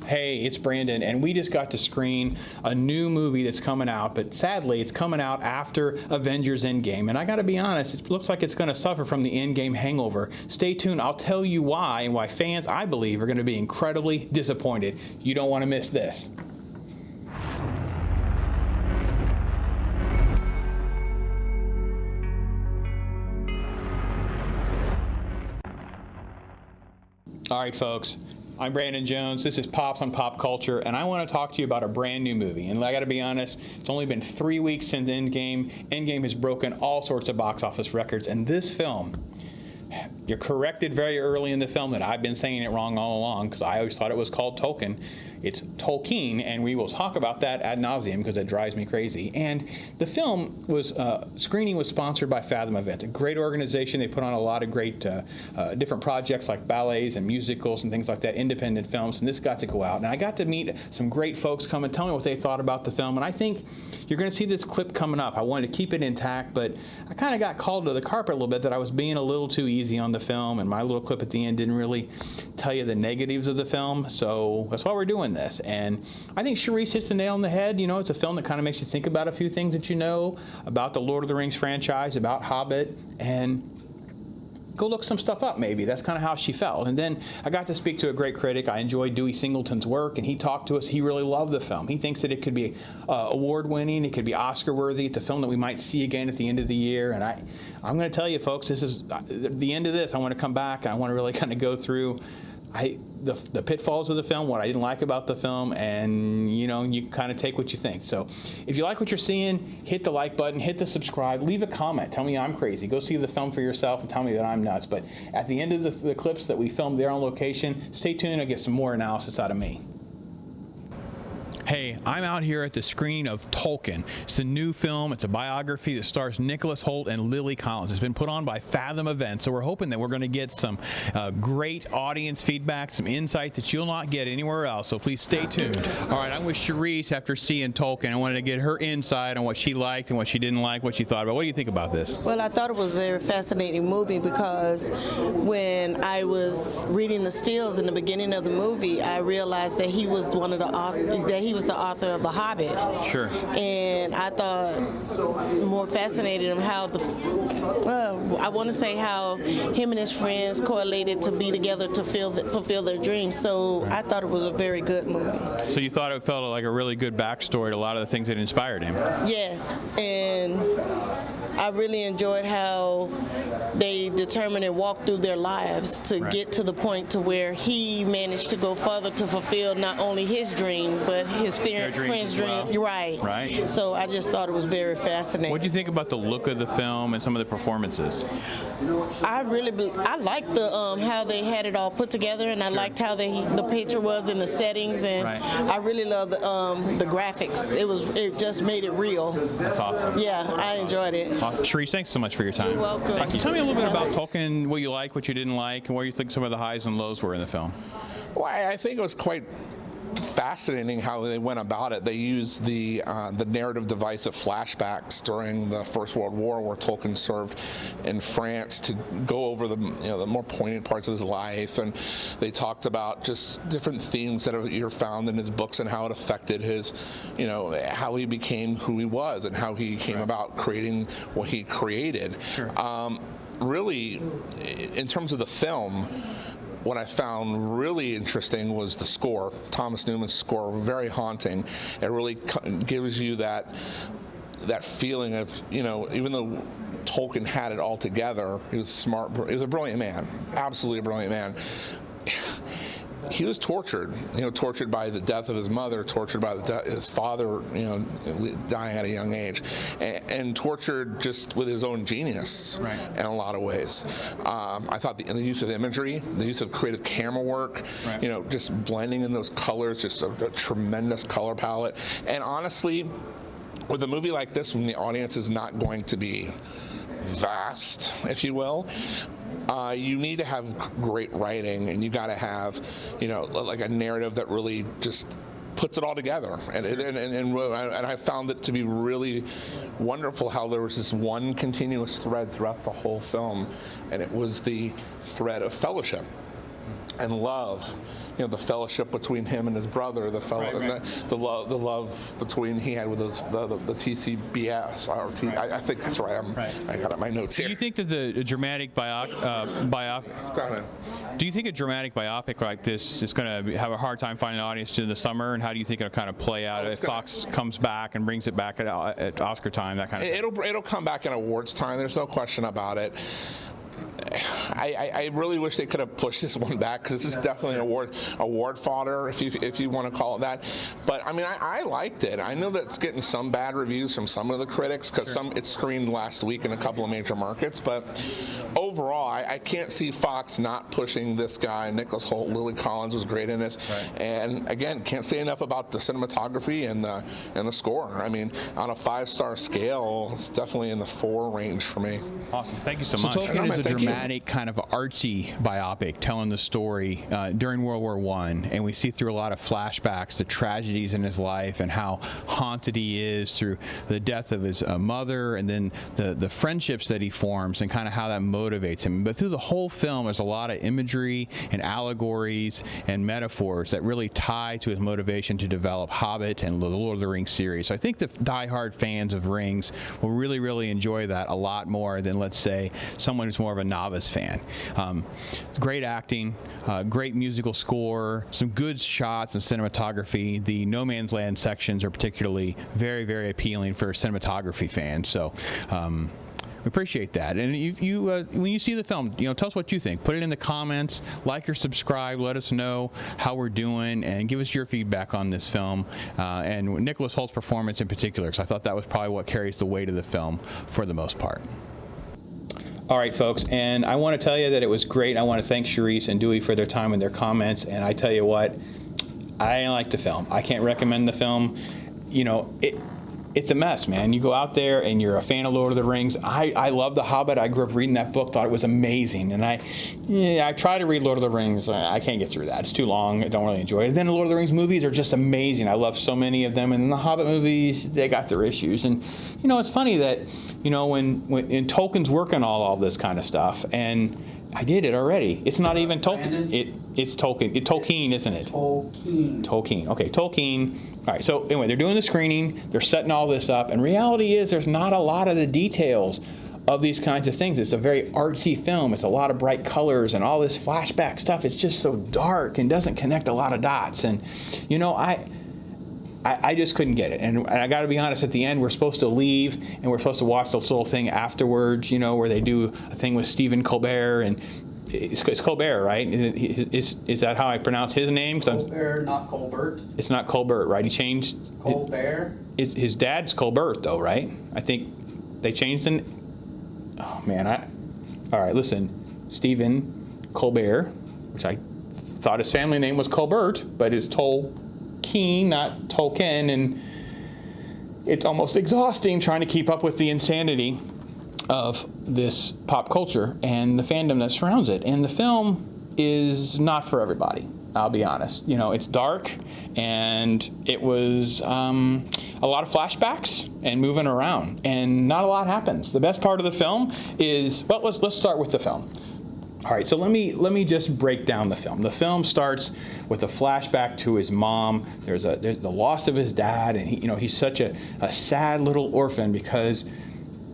Hey, it's Brandon, and we just got to screen a new movie that's coming out, but sadly, it's coming out after Avengers Endgame. And I gotta be honest, it looks like it's gonna suffer from the Endgame hangover. Stay tuned, I'll tell you why, and why fans, I believe, are gonna be incredibly disappointed. You don't wanna miss this. All right, folks. I'm Brandon Jones. This is Pops on Pop Culture, and I want to talk to you about a brand new movie. And I got to be honest, it's only been 3 weeks since Endgame. Endgame has broken all sorts of box office records, and this film, you're corrected very early in the film that I've been saying it wrong all along because I always thought it was called Tolkien. It's Tolkien, and we will talk about that ad nauseum because it drives me crazy. And the film was, screening was sponsored by Fathom Events, a great organization. They put on a lot of great different projects like ballets and musicals and things like that, independent films, and this got to go out. And I got to meet some great folks come and tell me what they thought about the film, and I think you're going to see this clip coming up. I wanted to keep it intact, but I kind of got called to the carpet a little bit that I was being a little too easy on the film, and my little clip at the end didn't really tell you the negatives of the film, so that's why we're doing this. And I think Charisse hits the nail on the head. You know, it's a film that kind of makes you think about a few things that you know about the Lord of the Rings franchise, about Hobbit, and go look some stuff up maybe. That's kind of how she felt. And then I got to speak to a great critic. I enjoyed Dewey Singleton's work, and he talked to us. He really loved the film. He thinks that it could be award-winning, it could be Oscar-worthy. It's a film that we might see again at the end of the year. And I'm going to tell you, folks, this is the end of this. I want to come back, and I want to really kind of go through the pitfalls of the film, what I didn't like about the film, and you know, you kind of take what you think. So if you like what you're seeing, hit the like button, hit the subscribe, leave a comment, tell me I'm crazy. Go see the film for yourself and tell me that I'm nuts. But at the end of the clips that we filmed there on location, stay tuned, I'll get some more analysis out of me. Hey, I'm out here at the screening of Tolkien. It's a new film. It's a biography that stars Nicholas Hoult and Lily Collins. It's been put on by Fathom Events, so we're hoping that we're going to get some great audience feedback, some insight that you'll not get anywhere else, so please stay tuned. All right, I'm with Charisse after seeing Tolkien. I wanted to get her insight on what she liked and what she didn't like, what she thought about. What do you think about this? Well, I thought it was a very fascinating movie because when I was reading the stills in the beginning of the movie, I realized that he was one of the authors, that he was the author of The Hobbit. Sure. And I thought more fascinating of how I want to say how him and his friends correlated to be together to fulfill their dreams. So I thought it was a very good movie. So you thought it felt like a really good backstory to a lot of the things that inspired him? Yes, and I really enjoyed how they determined and walked through their lives to get to the point to where he managed to go further to fulfill not only his dream, but his friend's dream. Well. Right. So I just thought it was very fascinating. What do you think about the look of the film and some of the performances? I liked the how they had it all put together, and I liked how the picture was in the settings, and I really loved the graphics. It just made it real. That's awesome. Yeah, I enjoyed it. Charisse, thanks so much for your time. You're welcome. Can you tell me a little bit about Tolkien, what you like, what you didn't like, and what you think some of the highs and lows were in the film? Well, I think it was quite fascinating how they went about it. They used the narrative device of flashbacks during the First World War, where Tolkien served in France, to go over the more poignant parts of his life, and they talked about just different themes that are found in his books and how it affected his, how he became who he was and how he came about creating what he created. Sure. Really, in terms of the film, what I found really interesting was the score. Thomas Newman's score, very haunting. It really gives you that feeling of, even though Tolkien had it all together, he was smart, he was a brilliant man, absolutely a brilliant man. He was tortured, tortured by the death of his mother, tortured by his father, dying at a young age, and tortured just with his own genius in a lot of ways. I thought the use of imagery, the use of creative camera work, just blending in those colors, just a tremendous color palette. And honestly, with a movie like this, when the audience is not going to be vast, if you will, you need to have great writing, and you got to have, like a narrative that really just puts it all together. And I found it to be really wonderful how there was this one continuous thread throughout the whole film, and it was the thread of fellowship. and love, the fellowship between him and his brother, Right. the love between he had with the TCBS. I think that's right. I got it, my notes here. Do you think that the dramatic Go ahead. Do you think a dramatic biopic like this is going to have a hard time finding an audience in the summer? And how do you think it'll kind of play out if Fox comes back and brings it back at Oscar time, that kind of thing? It'll come back in awards time. There's no question about it. I really wish they could have pushed this one back, because this is definitely an award fodder, if you want to call it that. But I mean, I liked it. I know that it's getting some bad reviews from some of the critics, because it screened last week in a couple of major markets. But overall, I can't see Fox not pushing this guy. Nicholas Hoult, Lily Collins was great in this, and again, can't say enough about the cinematography and the score. I mean, on a 5-star scale, it's definitely in the 4 range for me. Awesome. Thank you so much. Tolkien is a Thank you. dramatic, kind of artsy biopic telling the story during World War I, and we see through a lot of flashbacks the tragedies in his life and how haunted he is through the death of his mother, and then the friendships that he forms and kind of how that motivates him. But through the whole film, there's a lot of imagery and allegories and metaphors that really tie to his motivation to develop Hobbit and the Lord of the Rings series. So I think the diehard fans of Rings will really, really enjoy that a lot more than, let's say, someone who's more of a novice fan. Great acting, great musical score, some good shots and cinematography. The No Man's Land sections are particularly very, very appealing for cinematography fans. So we appreciate that. And when you see the film, tell us what you think. Put it in the comments, like or subscribe, let us know how we're doing, and give us your feedback on this film, and Nicholas Hoult's performance in particular, because I thought that was probably what carries the weight of the film for the most part. All right, folks, and I want to tell you that it was great. I want to thank Charisse and Dewey for their time and their comments, and I tell you what, I like the film. I can't recommend the film. It's a mess, man. You go out there and you're a fan of Lord of the Rings. I love The Hobbit. I grew up reading that book, thought it was amazing. And I try to read Lord of the Rings. I can't get through that. It's too long. I don't really enjoy it. And then the Lord of the Rings movies are just amazing. I love so many of them. And the Hobbit movies, they got their issues. And, it's funny that, when Tolkien's working all this kind of stuff, and I did it already. It's not even Tolkien. It's Tolkien. Tolkien, isn't it? Tolkien. Okay, Tolkien. All right, so anyway, they're doing the screening. They're setting all this up. And reality is there's not a lot of the details of these kinds of things. It's a very artsy film. It's a lot of bright colors and all this flashback stuff. It's just so dark and doesn't connect a lot of dots. And, I just couldn't get it. And I got to be honest, at the end, we're supposed to leave, and we're supposed to watch this little thing afterwards, where they do a thing with Stephen Colbert. And it's Colbert, right? Is that how I pronounce his name? Colbert, not Colbert. It's not Colbert, right? He changed. Colbert. His dad's Colbert, though, right? I think they changed the. Oh, man. All right, listen. Stephen Colbert, which I thought his family name was Colbert, but it's Tolkien, not Tolkien, and it's almost exhausting trying to keep up with the insanity of this pop culture and the fandom that surrounds it. And the film is not for everybody, I'll be honest. It's dark, and it was a lot of flashbacks and moving around, and not a lot happens. The best part of the film is, well, let's start with the film. All right, so let me just break down the film. The film starts with a flashback to his mom. There's the loss of his dad, and he's such a sad little orphan because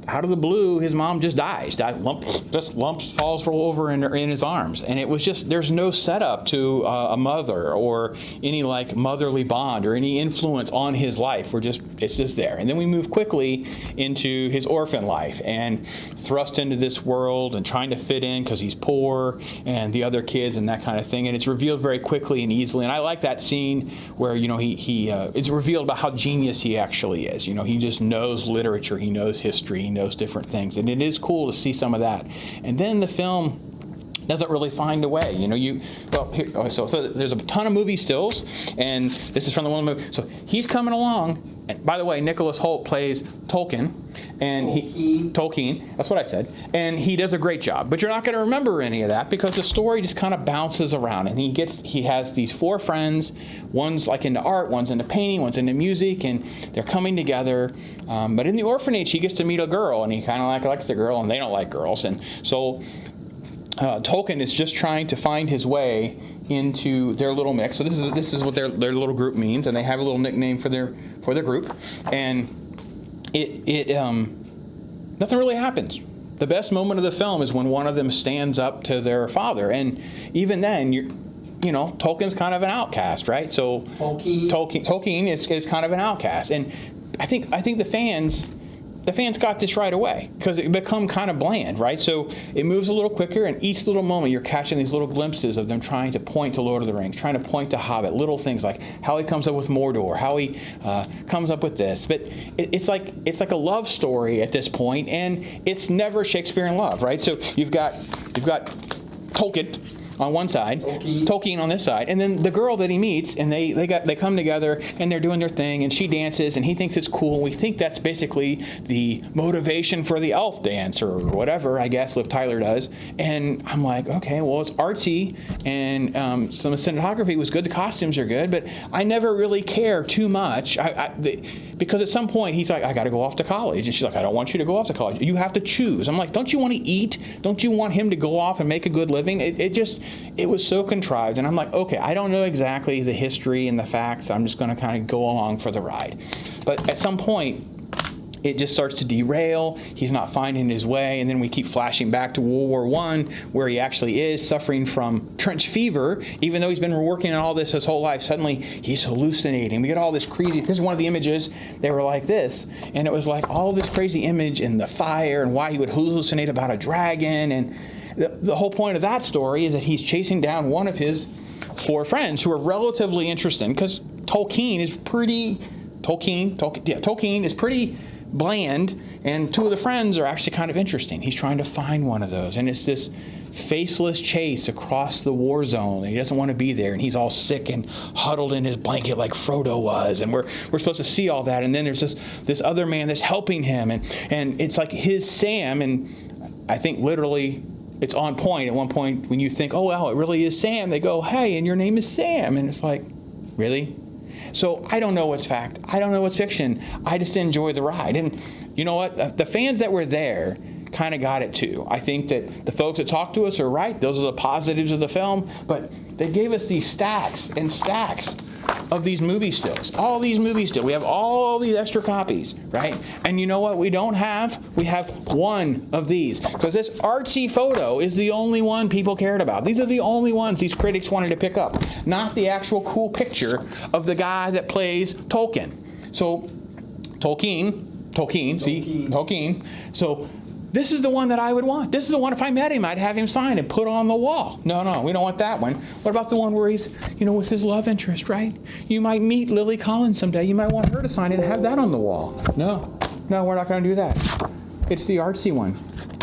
out of the blue, his mom just dies. Lumps falls over in his arms. And it was just, there's no setup to a mother or any like motherly bond or any influence on his life. It's just there. And then we move quickly into his orphan life and thrust into this world and trying to fit in because he's poor and the other kids and that kind of thing. And it's revealed very quickly and easily. And I like that scene where, it's revealed about how genius he actually is. He just knows literature. He knows history. He knows different things, and it is cool to see some of that. And then the film doesn't really find a way. So there's a ton of movie stills, and this is from the one movie. So he's coming along. And by the way, Nicholas Hoult plays Tolkien, and Tolkien. That's what I said. And he does a great job. But you're not going to remember any of that because the story just kind of bounces around. And he has these 4 friends. One's like into art, one's into painting, one's into music, and they're coming together. But in the orphanage, he gets to meet a girl, and he kind of likes the girl, and they don't like girls. And so Tolkien is just trying to find his way into their little mix. So this is what their little group means, and they have a little nickname for their group, and nothing really happens. The best moment of the film is when one of them stands up to their father, and even then, Tolkien's kind of an outcast, right? So Tolkien is kind of an outcast, and I think the fans got this right away because it become kind of bland, right? So it moves a little quicker, and each little moment you're catching these little glimpses of them trying to point to Lord of the Rings, trying to point to Hobbit, little things like how he comes up with Mordor, how he comes up with this. But it's like a love story at this point, and it's never Shakespearean love, right? So you've got Tolkien on one side, Tolkien on this side, and then the girl that he meets, and they come together and they're doing their thing, and she dances, and he thinks it's cool. We think that's basically the motivation for the elf dance or whatever, I guess, Liv Tyler does. And I'm like, okay, well, it's artsy, and some cinematography was good, the costumes are good, but I never really care too much because at some point he's like, I got to go off to college, and she's like, I don't want you to go off to college. You have to choose. I'm like, don't you want to eat? Don't you want him to go off and make a good living? It was so contrived, and I'm like, okay, I don't know exactly the history and the facts. I'm just going to kind of go along for the ride. But at some point, it just starts to derail. He's not finding his way, and then we keep flashing back to World War I, where he actually is suffering from trench fever, even though he's been working on all this his whole life. Suddenly, he's hallucinating. We get all this crazy. This is one of the images. They were like this, and it was like all this crazy image and the fire and why he would hallucinate about a dragon. And the whole point of that story is that he's chasing down one of his 4 friends who are relatively interesting, because Tolkien is pretty bland, and 2 of the friends are actually kind of interesting. He's trying to find one of those, and it's this faceless chase across the war zone. He doesn't want to be there, and he's all sick and huddled in his blanket like Frodo was, and we're supposed to see all that. And then there's this other man that's helping him, and it's like his Sam, and I think literally it's on point. At one point, when you think, oh, well, it really is Sam, they go, hey, and your name is Sam. And it's like, really? So I don't know what's fact. I don't know what's fiction. I just enjoy the ride. And you know what? The fans that were there kind of got it too. I think that the folks that talked to us are right. Those are the positives of the film. But they gave us these stacks and stacks of these movie stills. All these movie stills. We have all these extra copies, right? And you know what we don't have? We have one of these. Because this artsy photo is the only one people cared about. These are the only ones these critics wanted to pick up. Not the actual cool picture of the guy that plays Tolkien. So, Tolkien. So, this is the one that I would want. This is the one, if I met him, I'd have him sign and put on the wall. No, we don't want that one. What about the one where he's, with his love interest, right? You might meet Lily Collins someday. You might want her to sign it and have that on the wall. No, we're not going to do that. It's the artsy one.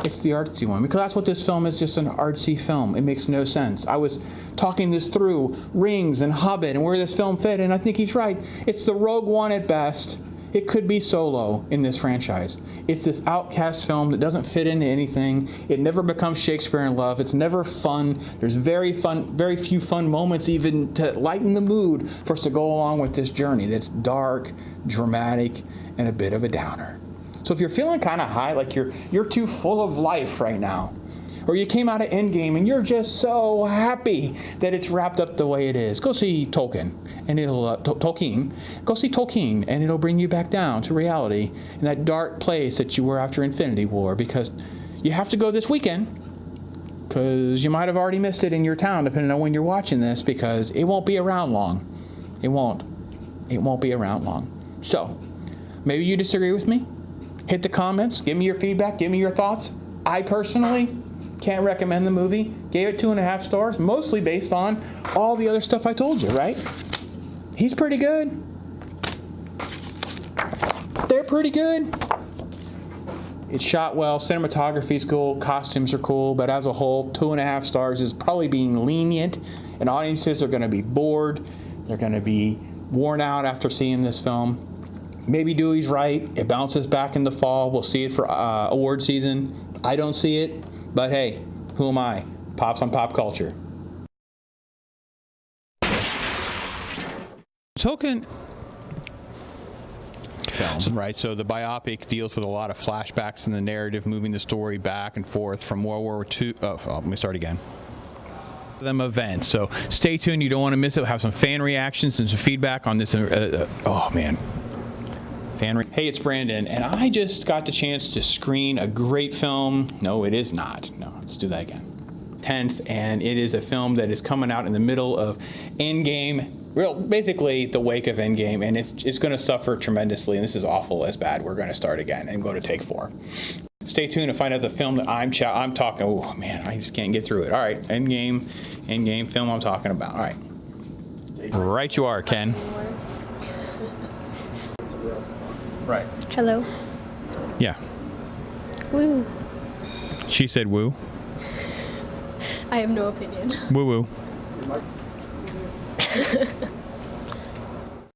It's the artsy one. Because that's what this film is, just an artsy film. It makes no sense. I was talking this through, Rings and Hobbit and where this film fit, and I think he's right. It's the Rogue One at best. It could be Solo in this franchise. It's this outcast film that doesn't fit into anything. It never becomes Shakespearean love. It's never fun. There's very few fun moments even to lighten the mood for us to go along with this journey that's dark, dramatic, and a bit of a downer. So if you're feeling kind of high, like you're too full of life right now, or you came out of Endgame and you're just so happy that it's wrapped up the way it is, go see Tolkien, and it'll Go see Tolkien, and it'll bring you back down to reality in that dark place that you were after Infinity War. Because you have to go this weekend, because you might have already missed it in your town, depending on when you're watching this, because it won't be around long. It won't be around long. So maybe you disagree with me. Hit the comments. Give me your feedback. Give me your thoughts. I personally can't recommend the movie. Gave it 2.5 stars, mostly based on all the other stuff I told you, right? He's pretty good. They're pretty good. It's shot well. Cinematography's cool. Costumes are cool. But as a whole, 2.5 stars is probably being lenient. And audiences are going to be bored. They're going to be worn out after seeing this film. Maybe Dewey's right. It bounces back in the fall. We'll see it for award season. I don't see it. But hey, who am I? Pops on pop culture. Tolkien film, right? So the biopic deals with a lot of flashbacks in the narrative, moving the story back and forth from World War II. Let me start again. them events. So stay tuned. You don't want to miss it. We'll have some fan reactions and some feedback on this. Oh man. Hey, it's Brandon, and I just got the chance to screen a great film. No, it is not. No, let's do that again. 10th, and it is a film that is coming out in the middle of Endgame. Basically the wake of Endgame, and it's going to suffer tremendously, and this is awful as bad. We're going to start again and go to take 4. Stay tuned to find out the film that I'm talking. Oh man, I just can't get through it. All right, Endgame film I'm talking about. All right, right you are, Ken. Right. Hello. Yeah. Woo. She said woo. I have no opinion. Woo woo.